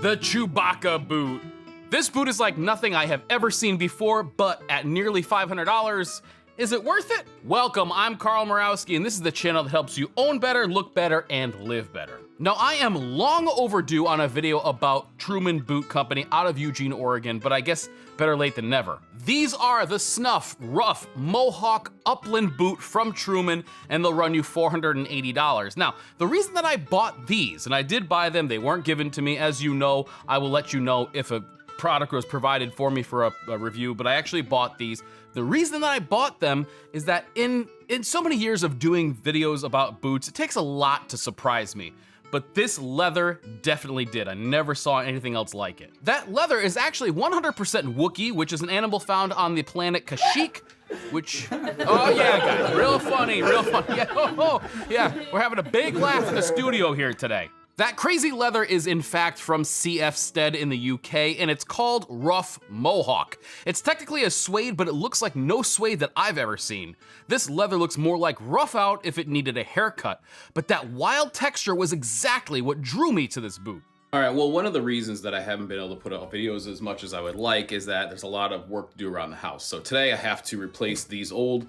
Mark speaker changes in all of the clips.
Speaker 1: The Chewbacca boot. This boot is like nothing I have ever seen before, but at nearly $500, is it worth it? Welcome, I'm Carl Murawski, and this is the channel that helps you own better, look better, and live better. Now, I am long overdue on a video about Truman Boot Company out of Eugene, Oregon, but I guess better late than never. These are the Snuff Rough Mohawk Upland boot from Truman, and they'll run you $480. Now, the reason that I bought these, and I did buy them, they weren't given to me, as you know, I will let you know if a product was provided for me for a review, but I actually bought these. The reason that I bought them is that in so many years of doing videos about boots, it takes a lot to surprise me. But this leather definitely did. I never saw anything else like it. That leather is actually 100% Wookiee, which is an animal found on the planet Kashyyyk, which, oh yeah, guys, real funny, real funny. Yeah, yeah, we're having a big laugh in the studio here today. That crazy leather is in fact from CF Stead in the UK, and it's called Rough Mohawk. It's technically a suede, but it looks like no suede that I've ever seen. This leather looks more like rough out if it needed a haircut, but that wild texture was exactly what drew me to this boot. All right, well, one of the reasons that I haven't been able to put out videos as much as I would like is that there's a lot of work to do around the house. So today I have to replace these are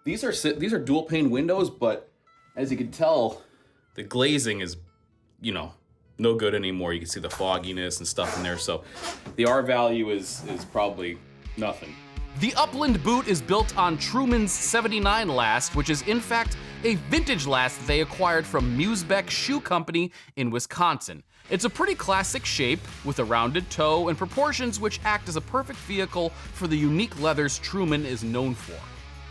Speaker 1: dual pane windows, but as you can tell, the glazing is, you know, no good anymore. You can see the fogginess and stuff in there, so the R value is probably nothing. The Upland boot is built on Truman's 79 last, which is in fact a vintage last that they acquired from Murawski Shoe Company in Wisconsin. It's a pretty classic shape with a rounded toe and proportions which act as a perfect vehicle for the unique leathers Truman is known for.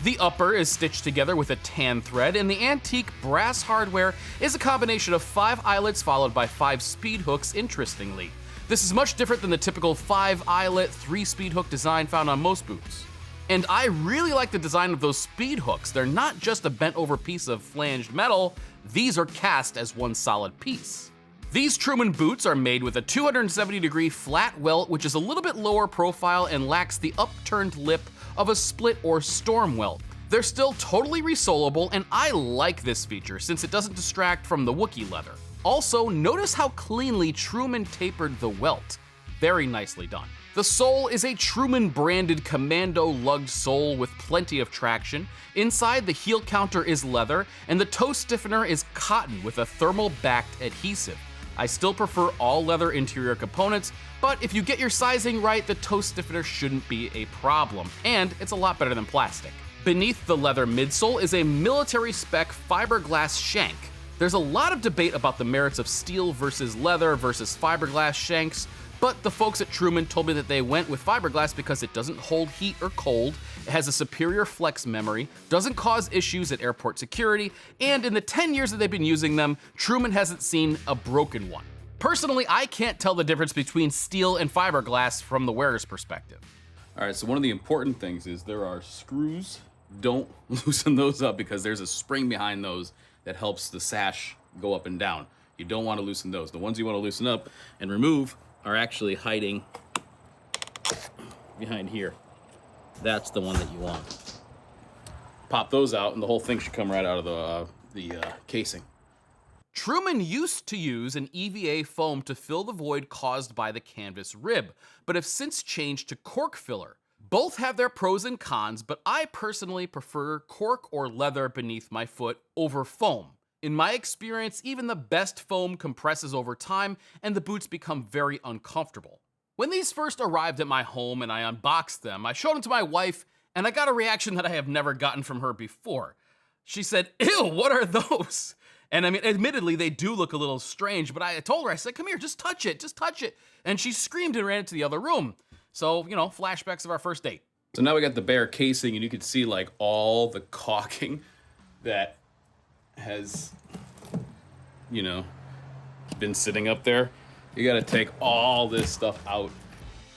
Speaker 1: The upper is stitched together with a tan thread, and the antique brass hardware is a combination of 5 eyelets followed by 5 speed hooks, interestingly. This is much different than the typical 5 eyelet, 3 speed hook design found on most boots. And I really like the design of those speed hooks. They're not just a bent over piece of flanged metal, these are cast as one solid piece. These Truman boots are made with a 270-degree flat welt, which is a little bit lower profile and lacks the upturned lip of a split or storm welt. They're still totally resolable, and I like this feature since it doesn't distract from the Wookiee leather. Also, notice how cleanly Truman tapered the welt. Very nicely done. The sole is a Truman branded commando lugged sole with plenty of traction. Inside, the heel counter is leather, and the toe stiffener is cotton with a thermal backed adhesive. I still prefer all leather interior components, but if you get your sizing right, the toe stiffener shouldn't be a problem, and it's a lot better than plastic. Beneath the leather midsole is a military spec fiberglass shank. There's a lot of debate about the merits of steel versus leather versus fiberglass shanks, but the folks at Truman told me that they went with fiberglass because it doesn't hold heat or cold, it has a superior flex memory, doesn't cause issues at airport security, and in the 10 years that they've been using them, Truman hasn't seen a broken one. Personally, I can't tell the difference between steel and fiberglass from the wearer's perspective. All right, so one of the important things is there are screws. Don't loosen those up because there's a spring behind those that helps the sash go up and down. You don't want to loosen those. The ones you want to loosen up and remove are actually hiding behind here. That's the one that you want. Pop those out and the whole thing should come right out of the casing. Truman used to use an EVA foam to fill the void caused by the canvas rib, but have since changed to cork filler. Both have their pros and cons, but I personally prefer cork or leather beneath my foot over foam. In my experience, even the best foam compresses over time and the boots become very uncomfortable. When these first arrived at my home and I unboxed them, I showed them to my wife and I got a reaction that I have never gotten from her before. She said, "Ew, what are those?" And I mean, admittedly, they do look a little strange, but I told her, I said, "Come here, just touch it, just touch it." And she screamed and ran into the other room. So, you know, flashbacks of our first date. So now we got the bare casing and you can see like all the caulking that has, you know, been sitting up there. You gotta take all this stuff out.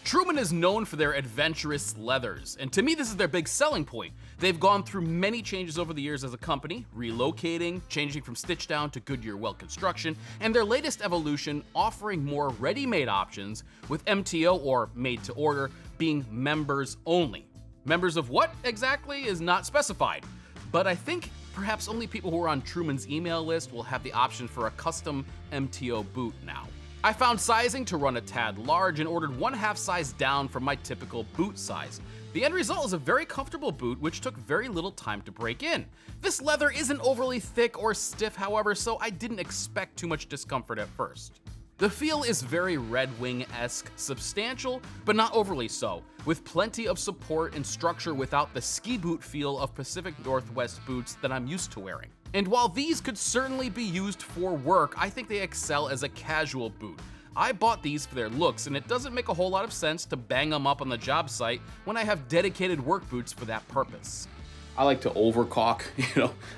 Speaker 1: Truman is known for their adventurous leathers, and to me this is their big selling point. They've gone through many changes over the years as a company, relocating, changing from stitch down to Goodyear welt construction, and their latest evolution offering more ready-made options with MTO or made to order being members only. Members of what exactly is not specified, but I think perhaps only people who are on Truman's email list will have the option for a custom MTO boot now. I found sizing to run a tad large and ordered 1/2 size down from my typical boot size. The end result is a very comfortable boot which took very little time to break in. This leather isn't overly thick or stiff, however, so I didn't expect too much discomfort at first. The feel is very Red Wing-esque, substantial, but not overly so, with plenty of support and structure without the ski boot feel of Pacific Northwest boots that I'm used to wearing. And while these could certainly be used for work, I think they excel as a casual boot. I bought these for their looks, and it doesn't make a whole lot of sense to bang them up on the job site when I have dedicated work boots for that purpose.
Speaker 2: I like to overcaulk,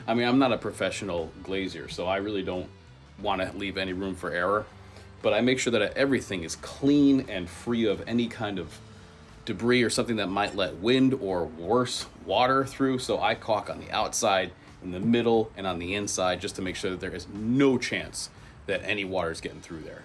Speaker 2: I'm not a professional glazier, so I really don't want to leave any room for error. But I make sure that everything is clean and free of any kind of debris or something that might let wind or worse, water through. So I caulk on the outside, in the middle, and on the inside just to make sure that there is no chance that any water is getting through there.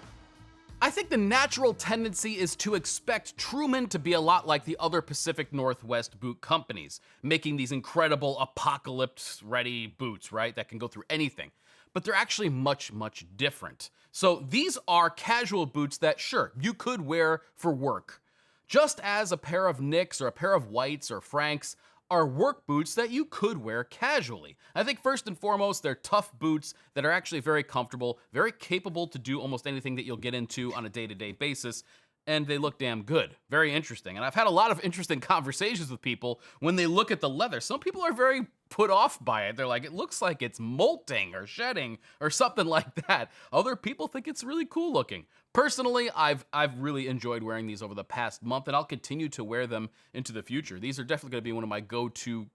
Speaker 1: I think the natural tendency is to expect Truman to be a lot like the other Pacific Northwest boot companies, making these incredible apocalypse-ready boots, right, that can go through anything. But they're actually much, much different. So these are casual boots that, sure, you could wear for work. Just as a pair of Nicks or a pair of Whites or Franks are work boots that you could wear casually. I think first and foremost, they're tough boots that are actually very comfortable, very capable to do almost anything that you'll get into on a day-to-day basis, and they look damn good. Very interesting. And I've had a lot of interesting conversations with people when they look at the leather. Some people are very put off by it. They're like, it looks like it's molting or shedding or something like that. Other people think it's really cool looking. Personally, I've really enjoyed wearing these over the past month, and I'll continue to wear them into the future. These are definitely going to be one of my go-to,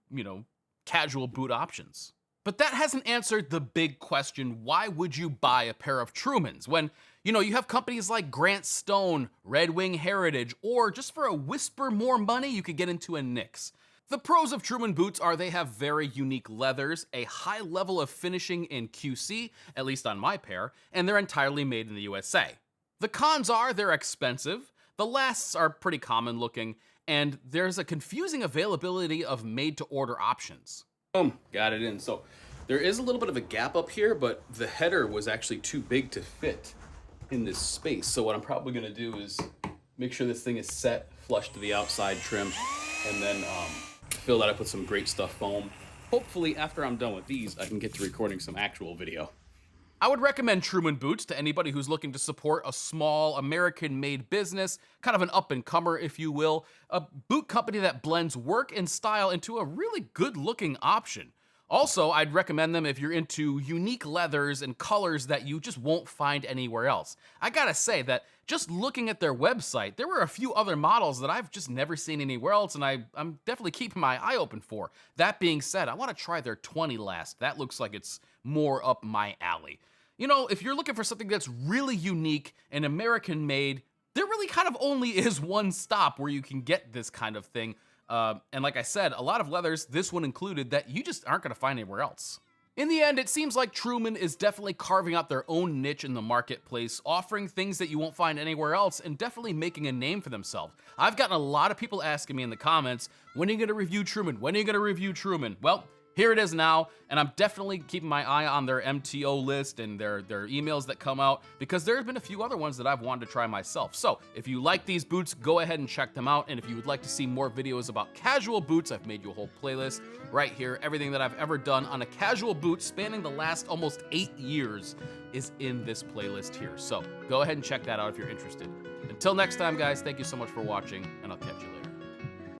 Speaker 1: casual boot options. But that hasn't answered the big question, why would you buy a pair of Trumans when, you have companies like Grant Stone, Red Wing Heritage, or just for a whisper more money, you could get into a Nicks. The pros of Truman boots are they have very unique leathers, a high level of finishing in QC, at least on my pair, and they're entirely made in the USA. The cons are they're expensive, the lasts are pretty common looking, and there's a confusing availability of made-to-order options.
Speaker 2: Boom, got it in. So there is a little bit of a gap up here, but the header was actually too big to fit in this space. So what I'm probably gonna do is make sure this thing is set flush to the outside trim, and then fill that up with some great stuff foam. Hopefully after I'm done with these, I can get to recording some actual video.
Speaker 1: I would recommend Truman Boots to anybody who's looking to support a small American-made business, kind of an up-and-comer, if you will, a boot company that blends work and style into a really good-looking option. Also, I'd recommend them if you're into unique leathers and colors that you just won't find anywhere else. I gotta say that just looking at their website, there were a few other models that I've just never seen anywhere else, and I'm definitely keeping my eye open for. That being said, I want to try their 20 last. That looks like it's more up my alley. If you're looking for something that's really unique and American-made, there really kind of only is one stop where you can get this kind of thing. And like I said, a lot of leathers, this one included, that you just aren't going to find anywhere else. In the end, it seems like Truman is definitely carving out their own niche in the marketplace, offering things that you won't find anywhere else, and definitely making a name for themselves. I've gotten a lot of people asking me in the comments, when are you going to review Truman? When are you going to review Truman? Well, here it is now, and I'm definitely keeping my eye on their MTO list and their emails that come out, because there have been a few other ones that I've wanted to try myself. So if you like these boots, go ahead and check them out, and if you would like to see more videos about casual boots, I've made you a whole playlist right here. Everything that I've ever done on a casual boot spanning the last almost 8 years is in this playlist here. So go ahead and check that out if you're interested. Until next time, guys, thank you so much for watching, and I'll